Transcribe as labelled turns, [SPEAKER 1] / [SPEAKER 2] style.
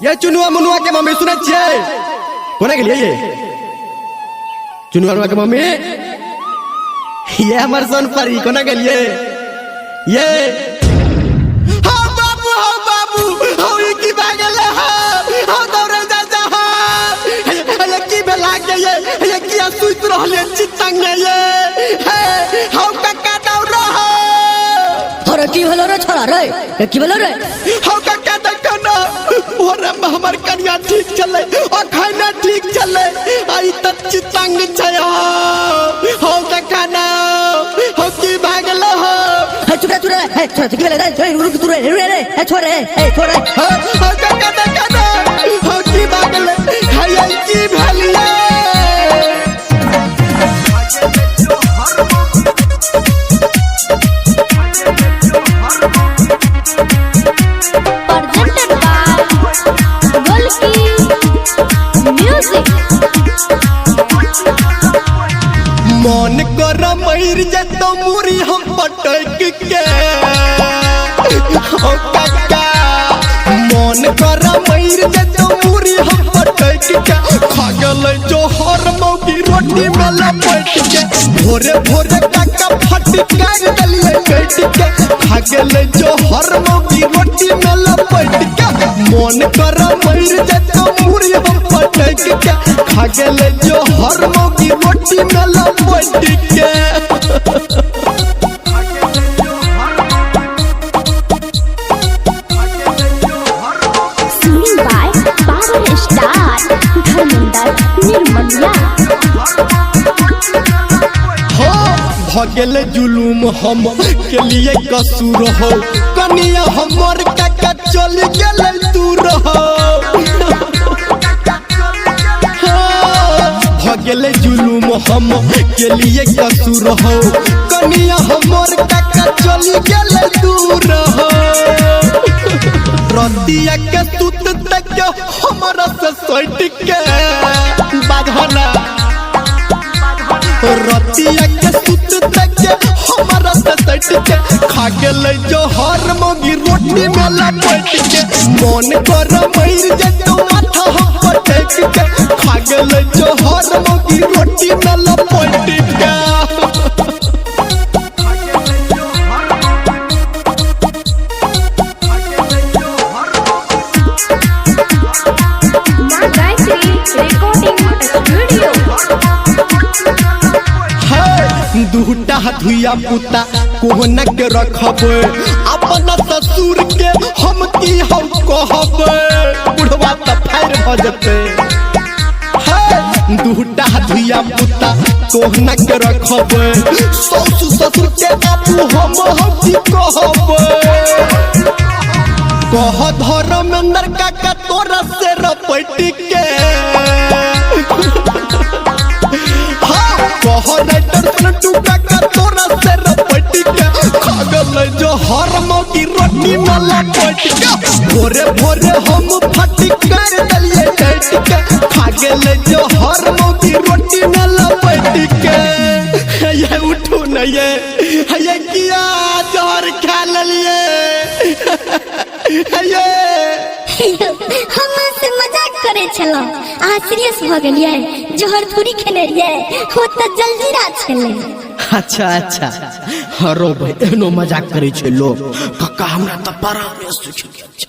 [SPEAKER 1] ये चुनुआ मुनुआ के मम्मी सुने छे कोने के लिए ये चुनुआ मुनुआ के मम्मी ये हमार सोन परी कोने के लिए ये हाँ बाबू हाँ ये की बागल हाँ दौरे जा ये की बेला के ये की सुइत रहले चितंग ये हाँ काका दौरा
[SPEAKER 2] अरे की भेलो रे छोरा रे की भेलो रे
[SPEAKER 1] हाँ काका देखना ओरे हमार कन्या ठीक चले और खाना ठीक चले आई तक चितंग छया हो देखना हो की भागल हो
[SPEAKER 2] चुरा है छोरा की भेलो रे रुक तू रे छोरे
[SPEAKER 1] हो काका देखना हो की भागल खाया की भलिया मन कर मर जतो मुरी हम पटक के ओ काका मन कर मर जतो मुरी हम पटक के खा गल जो हर मौकी रोटी में लपेट के भोरे भोरे काका फटकार दलिए बैठ के खा गल जो हर मौकी रोटी में लपेट के मन कर मर जतो मुरी हम पटक के खा गल जो हर मौकी रोटी में लपेट के भगल जुलूम हम के लिए कसूर हो कनिया हमर काका चल गेल दूर हो भगल जुलूम हम के लिए कसूर हो कनिया हमर काका चल गेल दूर हो रतिया के सुत तक हमरा से सट के बाधना रतिया के सुत तक हमारा सट के खा गेल जो हर मोगी रोटी में लपेट के मन कर मर जतो माथा हम पटक के खा गेल जो हर मोगी रोटी में लपेट के दूटा धुइया पुता कोहना के रखब अपना ससुर के हम की हम कहब बुढ़वा त फायर भ जते दूटा धुइया पुता कोहना के रखब ससुर ससुर के बाबू हम की कहब कह धर्मेंद्र काका तोरा से रपट के जो हर मौकी रोटी में लपेट के भोरे भोरे हम फटकार दलिए बैठ के खा गेल जो हर मौकी रोटी में लपेट के ये उठू न ये किया जहर खा लिए
[SPEAKER 2] हम से मजाक करे छलो आ सीरियस भ गेलिए जहर थोड़ी खेने रिए हो त जलजीरा छले
[SPEAKER 1] अच्छा हरो भाई एनो मजाक करे छे लोग काका हमरा त बड़ा में सुख